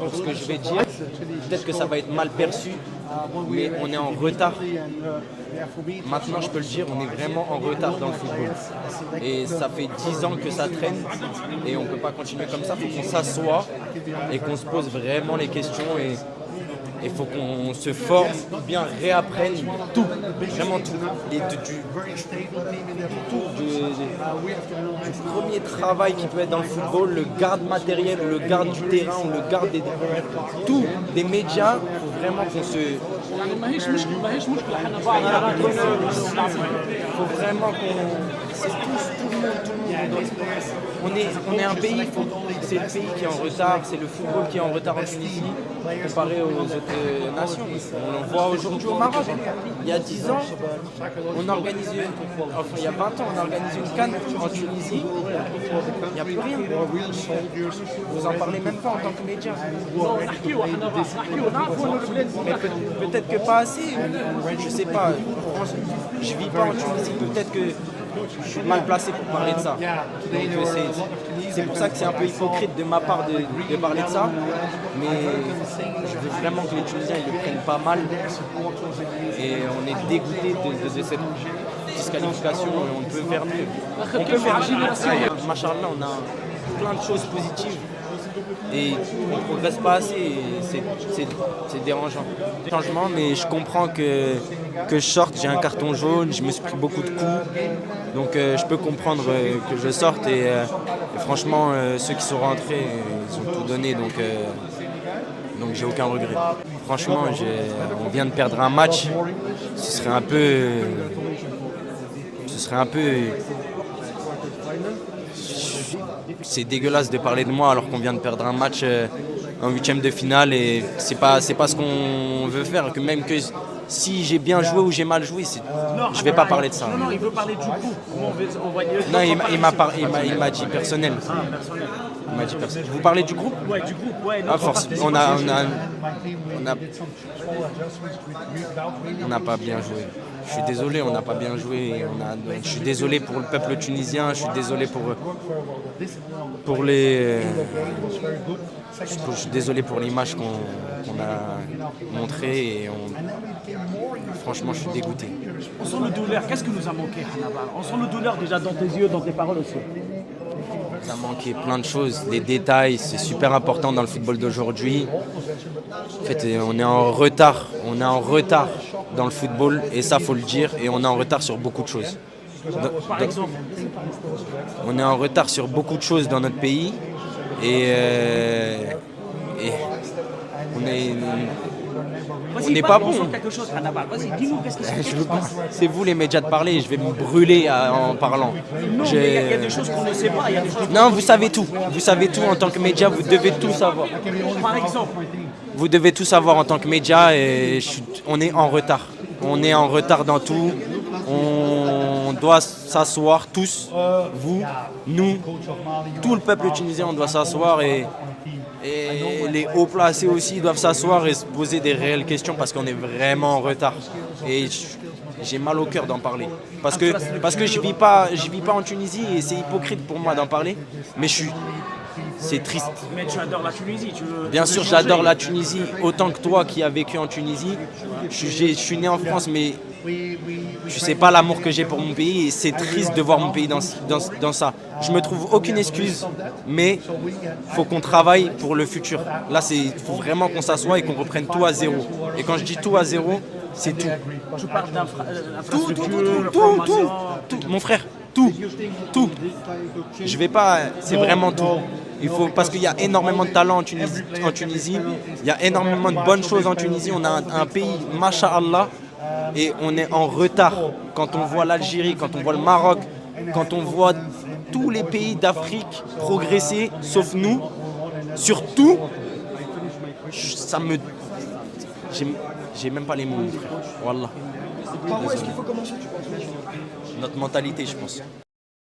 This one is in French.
pour ce que je vais dire. Peut-être que ça va être mal perçu, mais on est en retard. Maintenant, je peux le dire, on est vraiment en retard dans le football. Et ça fait 10 ans que ça traîne et on ne peut pas continuer comme ça. Il faut qu'on s'assoie et qu'on se pose vraiment les questions. Et il faut qu'on se forme, bien réapprenne tout, vraiment tout. Du premier travail qui peut être dans le football, le garde matériel, le garde du terrain, ou le garde tout, des médias, il faut vraiment qu'on se... Il faut vraiment qu'on... C'est tout le monde. On est un pays, c'est le pays qui est en retard, c'est le football qui est en retard en Tunisie, comparé aux autres nations. On le voit aujourd'hui au Maroc. Il y a 10 ans, il y a 20 ans, on a organisé une CAN en Tunisie. Il n'y a plus rien. Vous en parlez même pas en tant que média. Mais peut-être que pas assez. Je sais pas. Je vis pas en Tunisie. Peut-être que je suis mal placé pour parler de ça. Donc c'est pour ça que c'est un peu hypocrite de ma part de parler de ça. Mais je veux vraiment que les Tunisiens ils le prennent pas mal. Et on est dégoûté de cette disqualification et on peut faire mieux. On peut faire mieux. Machallah, on a plein de choses positives. Et on ne progresse pas assez et c'est dérangeant. Changement, mais je comprends que je sorte, j'ai un carton jaune, je me suis pris beaucoup de coups. Donc je peux comprendre que je sorte et franchement ceux qui sont rentrés, ils ont tout donné donc j'ai aucun regret. Franchement, on vient de perdre un match, ce serait un peu c'est dégueulasse de parler de moi alors qu'on vient de perdre un match en huitième de finale et c'est pas ce qu'on veut faire. Que même que si j'ai bien joué ou j'ai mal joué, je vais pas parler de ça. Non, il veut parler du coup. Non, il m'a dit personnel. Il m'a dit personnel. Vous parlez du groupe? Ouais, du groupe, ouais. Ah, on n'a pas bien joué. Je suis désolé, on n'a pas bien joué. Je suis désolé pour le peuple tunisien, je suis désolé pour les... Je suis désolé pour l'image qu'on a montrée et franchement je suis dégoûté. On sent le douleur, qu'est-ce qui nous a manqué, Hannibal? On sent le douleur déjà dans tes yeux, dans tes paroles aussi. Il a manqué plein de choses, les détails, c'est super important dans le football d'aujourd'hui. En fait, on est en retard dans le football et ça faut le dire et on est en retard sur beaucoup de choses. Par exemple, on est en retard sur beaucoup de choses dans notre pays et on n'est pas bon. Quelque chose, Hannibal. Vas-y, dis-nous qu'est-ce qui se passe. C'est vous les médias de parler et je vais me brûler en parlant. Non, mais il y a des choses qu'on ne sait pas. Non, vous savez tout. Vous savez tout en tant que média, vous devez tout savoir. Par exemple. Vous devez tout savoir en tant que média et on est en retard. On est en retard dans tout. On doit s'asseoir tous, vous, nous, tout le peuple tunisien, on doit s'asseoir et les hauts placés aussi doivent s'asseoir et se poser des réelles questions parce qu'on est vraiment en retard. Et j'ai mal au cœur d'en parler. Parce que je vis pas en Tunisie et c'est hypocrite pour moi d'en parler. Mais c'est triste. Mais tu adores la Tunisie, Bien sûr, j'adore la Tunisie autant que toi qui as vécu en Tunisie. Je suis né en France, mais je sais pas l'amour que j'ai pour mon pays et c'est triste de voir mon pays dans ça. Je me trouve aucune excuse, mais il faut qu'on travaille pour le futur. Là, il faut vraiment qu'on s'assoie et qu'on reprenne tout à zéro. Et quand je dis tout à zéro, c'est tout. Tu parles d'infrastructure, tout, mon frère, tout. Je vais pas, c'est vraiment tout. Parce qu'il y a énormément de talent en Tunisie, il y a énormément de bonnes choses en Tunisie. On a un pays, masha'Allah, et on est en retard. Quand on voit l'Algérie, quand on voit le Maroc, quand on voit tous les pays d'Afrique progresser, sauf nous, surtout, j'ai même pas les mots, mon frère. Wallah. Par où est-ce qu'il faut commencer, tu penses? Notre mentalité, je pense.